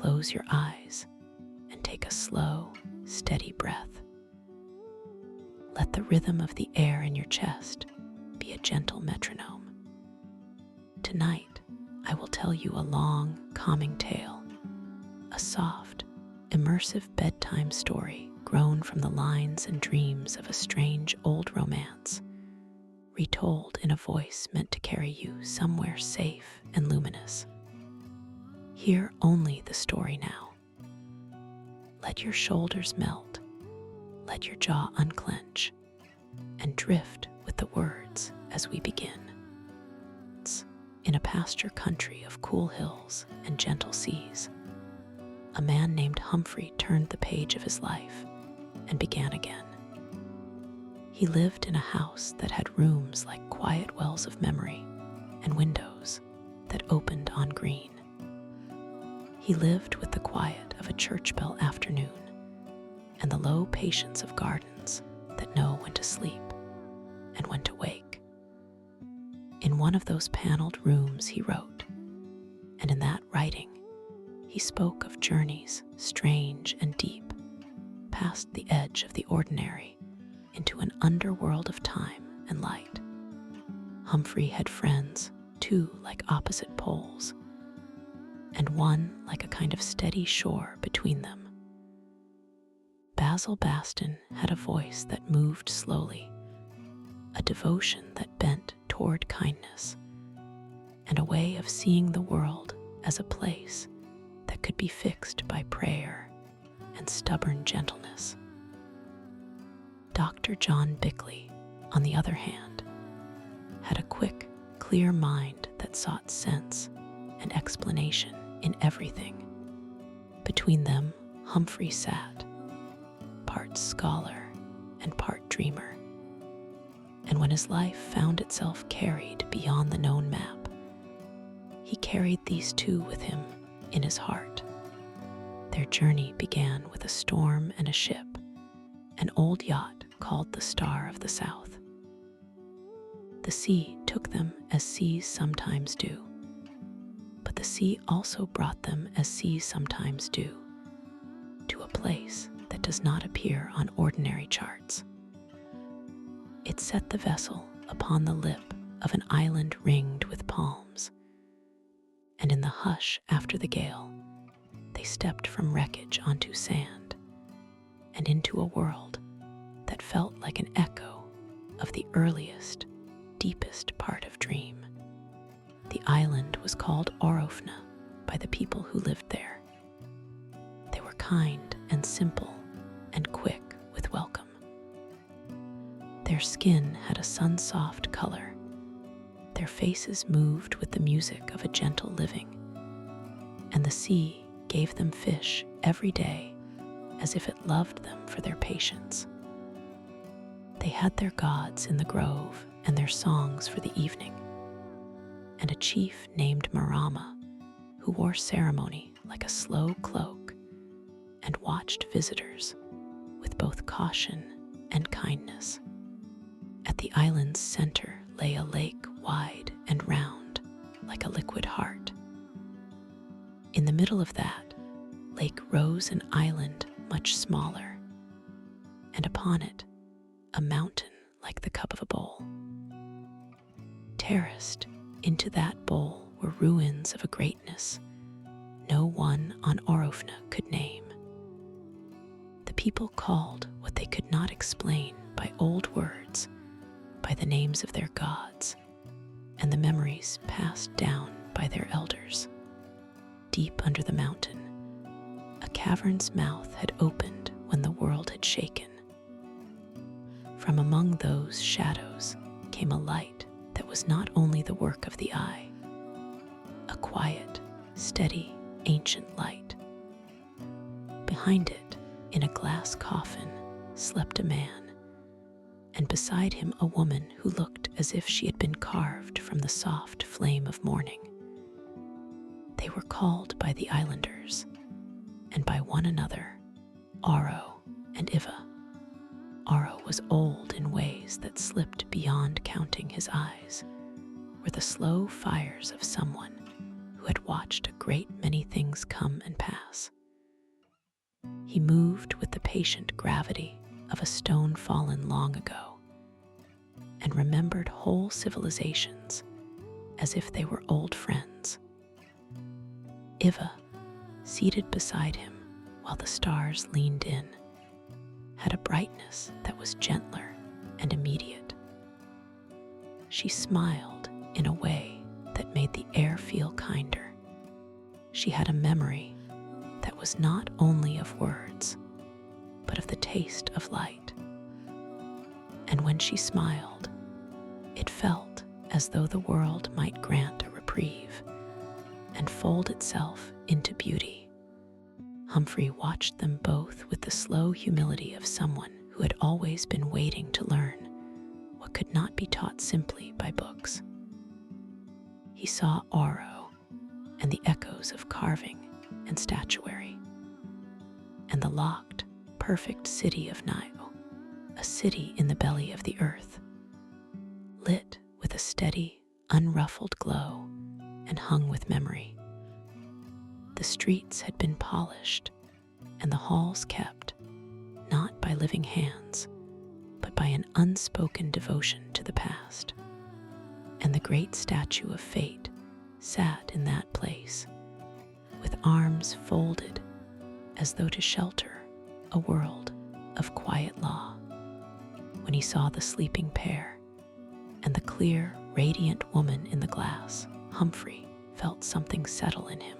close your eyes and take a slow, steady breath. Let the rhythm of the air in your chest be a gentle metronome. Tonight, I will tell you a long, calming tale, a soft, immersive bedtime story grown from the lines and dreams of a strange old romance, retold in a voice meant to carry you somewhere safe and luminous. Hear only the story now. Let your shoulders melt, let your jaw unclench, and drift with the words as we begin. In a pasture country of cool hills and gentle seas, a man named Humphrey turned the page of his life and began again. He lived in a house that had rooms like quiet wells of memory and windows that opened on green. He lived with the quiet of a church bell afternoon and the low patience of gardens that know when to sleep and when to wake. In one of those paneled rooms he wrote, and in that writing he spoke of journeys strange and deep, past the edge of the ordinary into an underworld of time and light. Humphrey had friends, two like opposite poles, and one like a kind of steady shore between them. Bastin had a voice that moved slowly, a devotion that bent toward kindness, and a way of seeing the world as a place that could be fixed by prayer and stubborn gentleness. Dr. John Bickley, on the other hand, had a quick, clear mind that sought sense and explanation in everything. Between them, Humphrey sat, part scholar and part dreamer. And when his life found itself carried beyond the known map, he carried these two with him in his heart. Their journey began with a storm and a ship, an old yacht called the Star of the South. The sea took them as seas sometimes do, but the sea also brought them as seas sometimes do, to a place that does not appear on ordinary charts. It set the vessel upon the lip of an island ringed with palms, and in the hush after the gale, they stepped from wreckage onto sand and into a world that felt like an echo of the earliest, deepest part of dream. The island was called Arbuthnot by the people who lived there. They were kind and simple and quick with welcome. Their skin had a sun-soft color. Their faces moved with the music of a gentle living, and the sea gave them fish every day as if it loved them for their patience. They had their gods in the grove and their songs for the evening, and a chief named Marama who wore ceremony like a slow cloak and watched visitors with both caution and kindness. At the island's center lay a lake wide and round like a liquid heart. In the middle of that lake rose an island much smaller, and upon it a mountain like the cup of a bowl. Terraced into that bowl were ruins of a greatness no one on Arbuthnot could name. The people called what they could not explain by old words, by the names of their gods, and the memories passed down by their elders. Deep under the mountain, a cavern's mouth had opened when the world had shaken. From among those shadows came a light that was not only the work of the eye, a quiet, steady, ancient light. Behind it, in a glass coffin, slept a man, and beside him a woman who looked as if she had been carved from the soft flame of morning. They were called by the islanders, and by one another, Aro and Iva. Aro was old in ways that slipped beyond counting his eyes, were the slow fires of someone who had watched a great many things come and pass. He moved with the patient gravity of a stone fallen long ago, and remembered whole civilizations as if they were old friends. Iva, seated beside him while the stars leaned in, had a brightness that was gentler and immediate. She smiled in a way that made the air feel kinder. She had a memory that was not only of words, but of the taste of light. And when she smiled, it felt as though the world might grant a reprieve and fold itself into beauty. Humphrey watched them both with the slow humility of someone who had always been waiting to learn what could not be taught simply by books. He saw Aro and the echoes of carving and statuary, and the locked, perfect city of Nio, a city in the belly of the earth, lit with a steady, unruffled glow and hung with memory. The streets had been polished and the halls kept, not by living hands, but by an unspoken devotion to the past. And the great statue of fate sat in that place, with arms folded as though to shelter a world of quiet law. When he saw the sleeping pair and the clear, radiant woman in the glass, Humphrey felt something settle in him.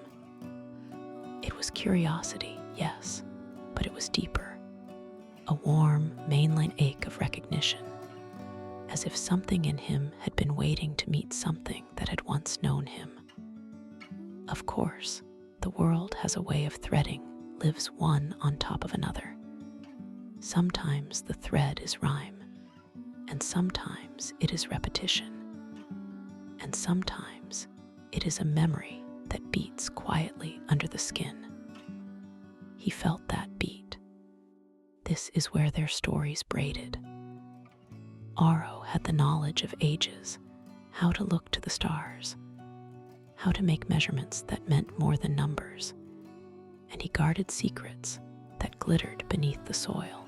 It was curiosity, yes, but it was deeper, a warm, mainline ache of recognition, as if something in him had been waiting to meet something that had once known him. Of course, the world has a way of threading lives one on top of another. Sometimes the thread is rhyme, and sometimes it is repetition, and sometimes it is a memory that beats quietly under the skin. He felt that beat. This is where their stories braided. Aro had the knowledge of ages, how to look to the stars, how to make measurements that meant more than numbers, and he guarded secrets that glittered beneath the soil.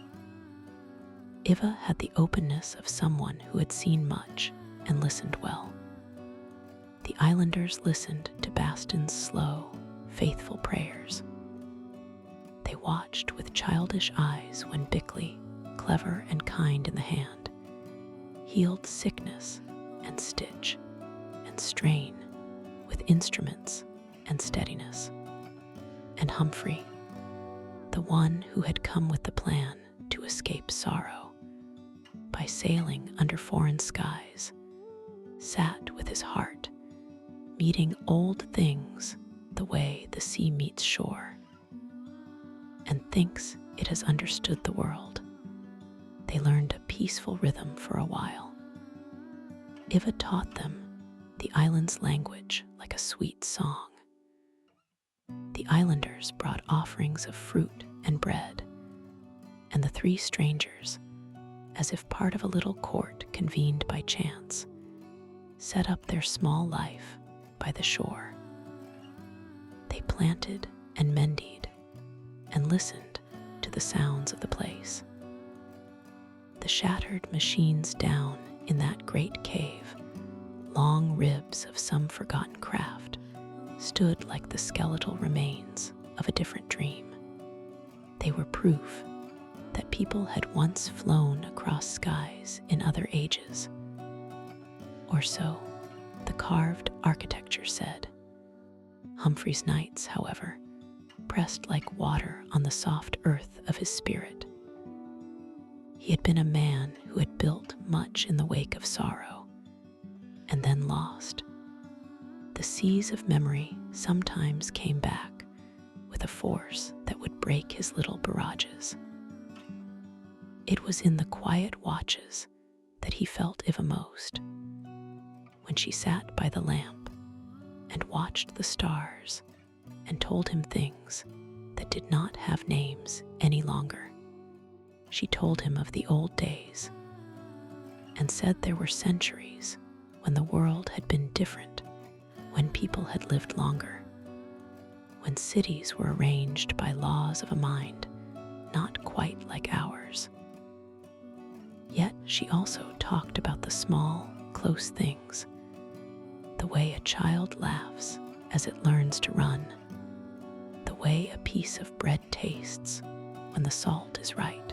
Iva had the openness of someone who had seen much and listened well. The islanders listened to Bastin's slow, faithful prayers. They watched with childish eyes when Bickley, clever and kind in the hand, healed sickness and stitch and strain with instruments and steadiness. And Humphrey, the one who had come with the plan to escape sorrow by sailing under foreign skies, sat with his heart meeting old things the way the sea meets shore, and thinks it has understood the world. They learned a peaceful rhythm for a while. Iva taught them the island's language like a sweet song. The islanders brought offerings of fruit and bread, and the three strangers, as if part of a little court convened by chance, set up their small life by the shore. They planted and mended and listened to the sounds of the place. The shattered machines down in that great cave, long ribs of some forgotten craft, stood like the skeletal remains of a different dream. They were proof that people had once flown across skies in other ages. Or so the carved architecture said. Humphrey's nights, however, pressed like water on the soft earth of his spirit. He had been a man who had built much in the wake of sorrow, and then lost. The seas of memory sometimes came back with a force that would break his little barrages. It was in the quiet watches that he felt Iva most, when she sat by the lamp and watched the stars and told him things that did not have names any longer. She told him of the old days and said there were centuries when the world had been different, when people had lived longer, when cities were arranged by laws of a mind not quite like ours. Yet she also talked about the small, close things, the way a child laughs as it learns to run, the way a piece of bread tastes when the salt is right,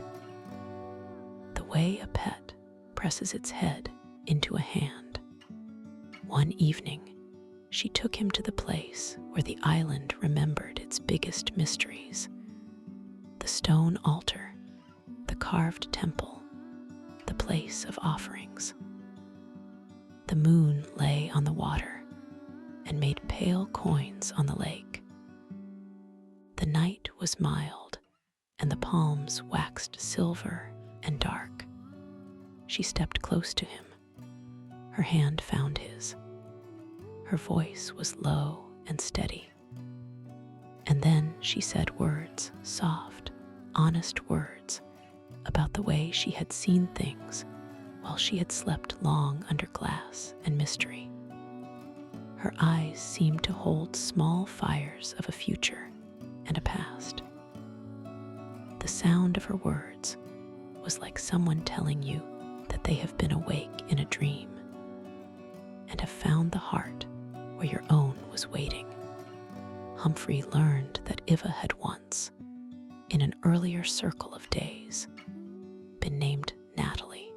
the way a pet presses its head into a hand. One evening, she took him to the place where the island remembered its biggest mysteries: the stone altar, the carved temple, the place of offerings. The moon lay on the water and made pale coins on the lake. The night was mild, and the palms waxed silver and dark. She stepped close to him. Her hand found his. Her voice was low and steady. And then she said words, soft, honest words, about the way she had seen things while she had slept long under glass and mystery. Her eyes seemed to hold small fires of a future and a past. The sound of her words was like someone telling you that they have been awake in a dream and have found the heart where your own was waiting. Humphrey learned that Iva had once, in an earlier circle of days, been named Natalie.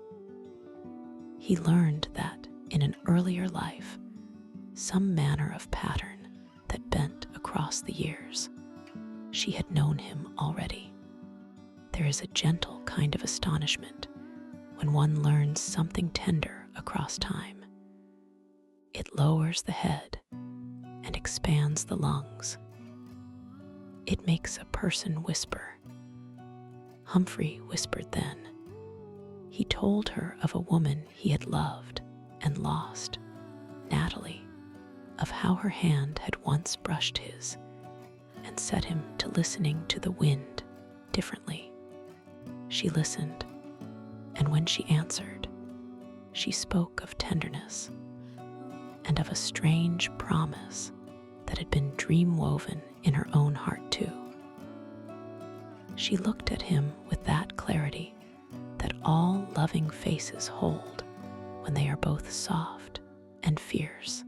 He learned that in an earlier life, some manner of pattern that bent across the years, she had known him already. There is a gentle kind of astonishment when one learns something tender across time. It lowers the head and expands the lungs. It makes a person whisper. Humphrey whispered then. He told her of a woman he had loved and lost, Natalie, of how her hand had once brushed his and set him to listening to the wind differently. She listened, and when she answered, she spoke of tenderness and of a strange promise that had been dream-woven in her own heart too. She looked at him with that clarity that all loving faces hold when they are both soft and fierce,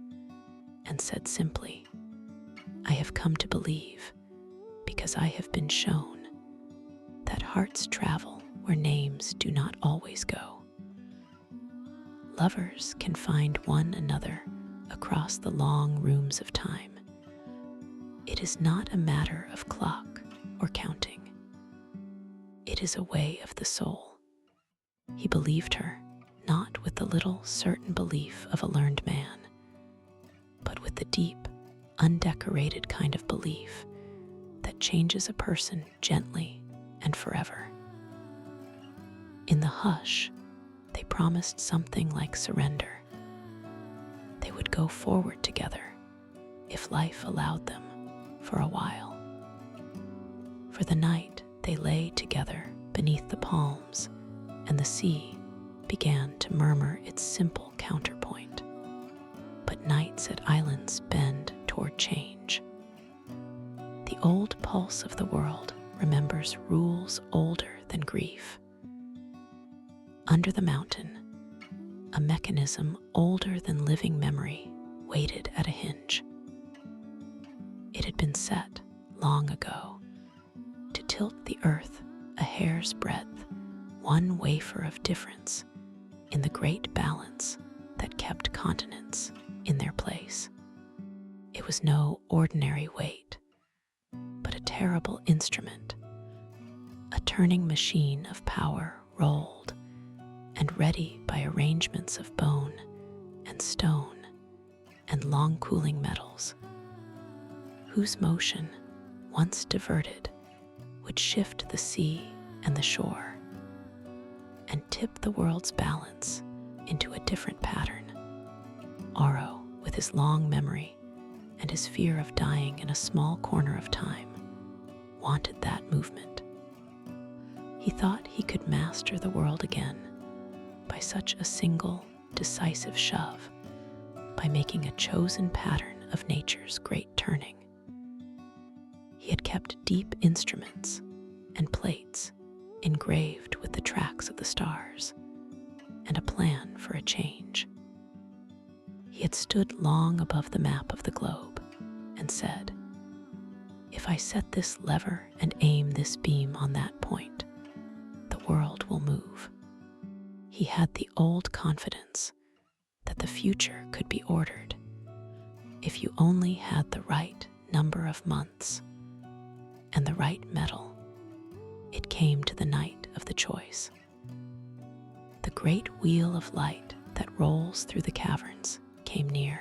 and said simply, "I have come to believe because I have been shown that hearts travel where names do not always go. Lovers can find one another across the long rooms of time. It is not a matter of clock or counting. It is a way of the soul." He believed her, not with the little certain belief of a learned man, but with the deep, undecorated kind of belief that changes a person gently and forever. In the hush, they promised something like surrender. They would go forward together, if life allowed them, for a while. For the night, they lay together beneath the palms, and the sea began to murmur its simple counterpoint. But nights at islands bend toward change. The old pulse of the world remembers rules older than grief. Under the mountain, a mechanism older than living memory waited at a hinge. It had been set long ago to tilt the earth a hair's breadth, one wafer of difference in the great balance that kept continents in their place. It was no ordinary weight, but a terrible instrument. A turning machine of power rolled, and ready by arrangements of bone and stone and long-cooling metals, whose motion, once diverted, would shift the sea and the shore and tip the world's balance into a different pattern. Aro, with his long memory and his fear of dying in a small corner of time, wanted that movement. He thought he could master the world again by such a single, decisive shove, by making a chosen pattern of nature's great turning. He had kept deep instruments and plates engraved with the tracks of the stars and a plan for a change. He had stood long above the map of the globe and said, "If I set this lever and aim this beam on that point, the world will move." He had the old confidence that the future could be ordered if you only had the right number of months and the right metal. It came to the night of the choice. The great wheel of light that rolls through the caverns came near.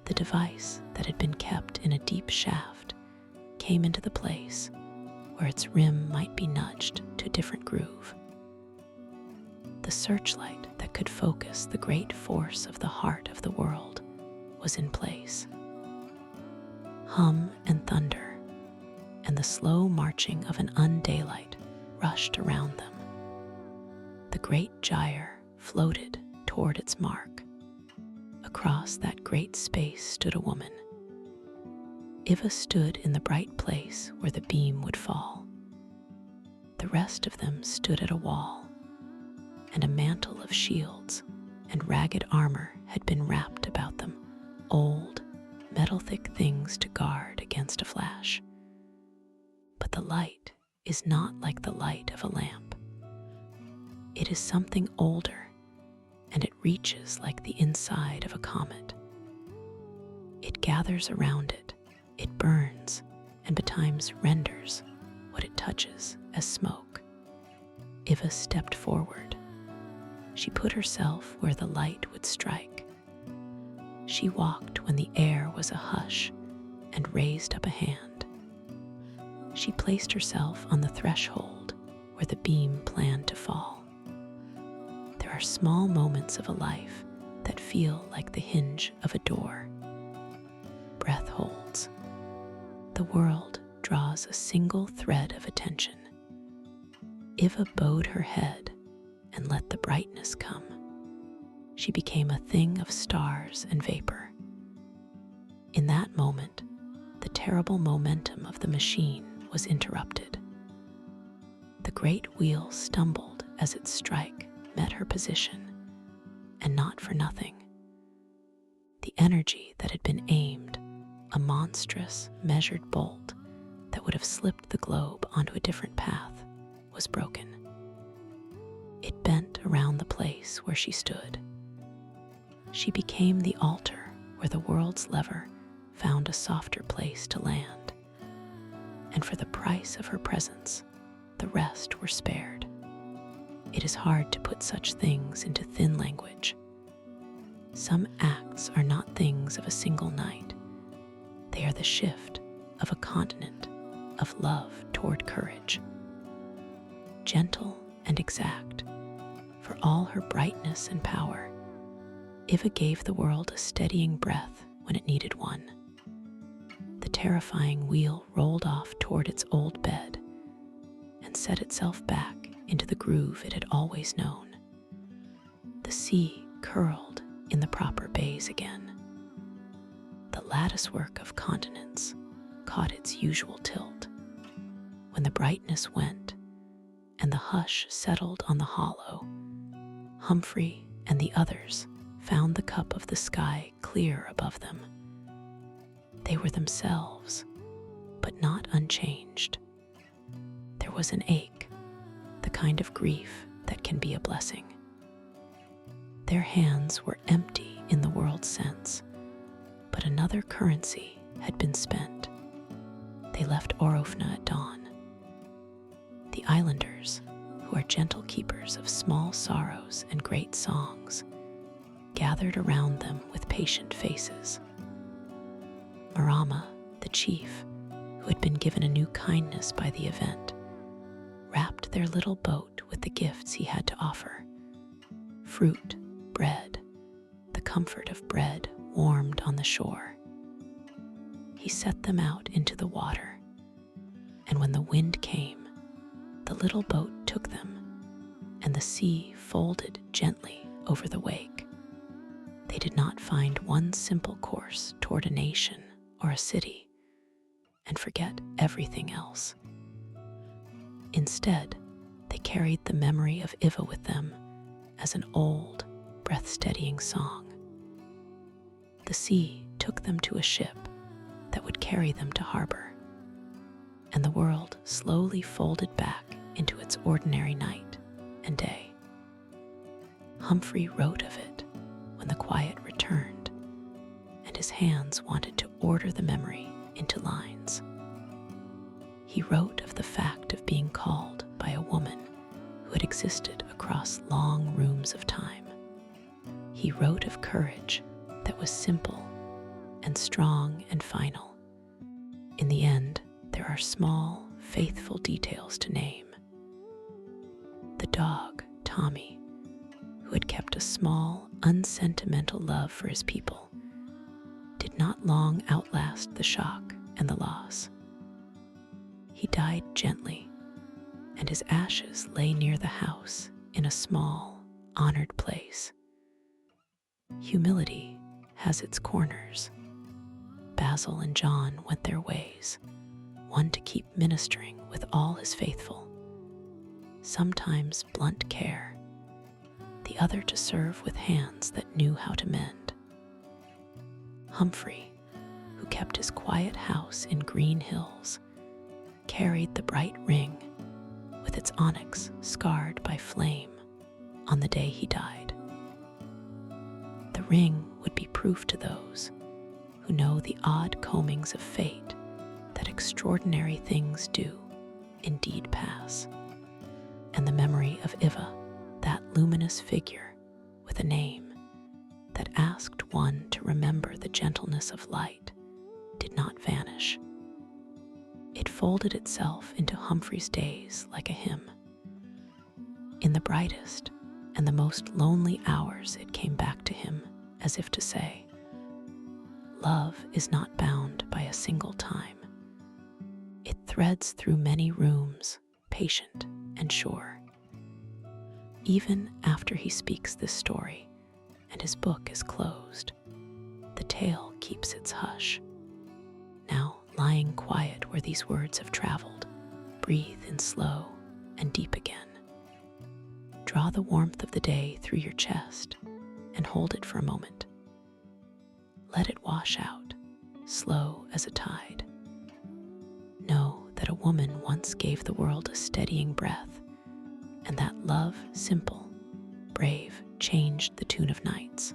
The device that had been kept in a deep shaft came into the place where its rim might be nudged to a different groove. The searchlight that could focus the great force of the heart of the world was in place. Hum and thunder and the slow marching of an undaylight rushed around them. The great gyre floated toward its mark. Across that great space stood a woman. Iva stood in the bright place where the beam would fall. The rest of them stood at a wall, and a mantle of shields and ragged armor had been wrapped about them, old, metal-thick things to guard against a flash. But the light is not like the light of a lamp. It is something older, and it reaches like the inside of a comet. It gathers around it, it burns, and betimes renders what it touches as smoke. Iva stepped forward. She put herself where the light would strike. She walked when the air was a hush and raised up a hand. She placed herself on the threshold where the beam planned to fall. There are small moments of a life that feel like the hinge of a door. Breath holds. The world draws a single thread of attention. Iva bowed her head and let the brightness come. She became a thing of stars and vapor. In that moment, the terrible momentum of the machine was interrupted. The great wheel stumbled as its strike met her position, and not for nothing. The energy that had been aimed, a monstrous, measured bolt that would have slipped the globe onto a different path, was broken. It bent around the place where she stood. She became the altar where the world's lever found a softer place to land. And for the price of her presence, the rest were spared. It is hard to put such things into thin language. Some acts are not things of a single night. They are the shift of a continent of love toward courage. Gentle and exact, for all her brightness and power, Iva gave the world a steadying breath when it needed one. The terrifying wheel rolled off toward its old bed and set itself back into the groove it had always known. The sea curled in the proper bays again. The latticework of continents caught its usual tilt. When the brightness went and the hush settled on the hollow, Humphrey and the others found the cup of the sky clear above them. They were themselves, but not unchanged. There was an ache, the kind of grief that can be a blessing. Their hands were empty in the world's sense, but another currency had been spent. They left Arbuthnot at dawn. The islanders, who are gentle keepers of small sorrows and great songs, gathered around them with patient faces. Marama, the chief, who had been given a new kindness by the event, wrapped their little boat with the gifts he had to offer: fruit, bread, the comfort of bread warmed on the shore. He set them out into the water, and when the wind came, the little boat took them, and the sea folded gently over the wake. They did not find one simple course toward a nation or a city and forget everything else. Instead, they carried the memory of Iva with them as an old, breath-steadying song. The sea took them to a ship that would carry them to harbor, and the world slowly folded back into its ordinary night and day. Humphrey wrote of it when the quiet returned, and his hands wanted to order the memory into lines. He wrote of the fact of being called by a woman who had existed across long rooms of time. He wrote of courage that was simple and strong and final. In the end, there are small, faithful details to name. The dog, Tommy, who had kept a small, unsentimental love for his people, did not long outlast the shock and the loss. He died gently, and his ashes lay near the house in a small, honored place. Humility has its corners. Basil and John went their ways, one to keep ministering with all his faithful, sometimes blunt care, the other to serve with hands that knew how to mend. Humphrey, who kept his quiet house in Green Hills, carried the bright ring with its onyx scarred by flame on the day he died. The ring would be proof to those who know the odd combings of fate that extraordinary things do indeed pass, and the memory of Iva, that luminous figure with a name that asked one to remember the gentleness of light, did not vanish. It folded itself into Humphrey's days like a hymn. In the brightest and the most lonely hours, it came back to him as if to say, "Love is not bound by a single time. It threads through many rooms, patient and sure." Even after he speaks this story and his book is closed, the tale keeps its hush. Now, lying quiet where these words have traveled, breathe in slow and deep again. Draw the warmth of the day through your chest and hold it for a moment. Let it wash out, slow as a tide. Know that a woman once gave the world a steadying breath, and that love, simple, brave, changed the tune of nights.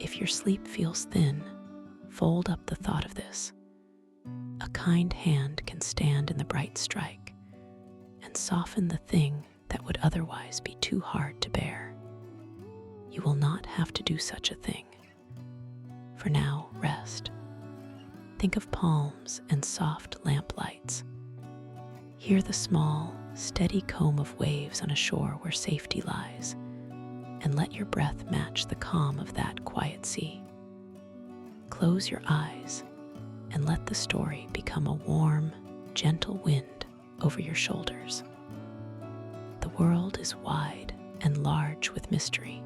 If your sleep feels thin, fold up the thought of this. A kind hand can stand in the bright strike and soften the thing that would otherwise be too hard to bear. You will not have to do such a thing. For now, rest. Think of palms and soft lamplights. Hear the small, steady comb of waves on a shore where safety lies, and let your breath match the calm of that quiet sea. Close your eyes and let the story become a warm, gentle wind over your shoulders. The world is wide and large with mystery,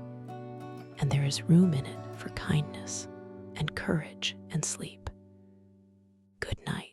and there is room in it for kindness and courage and sleep. Good night.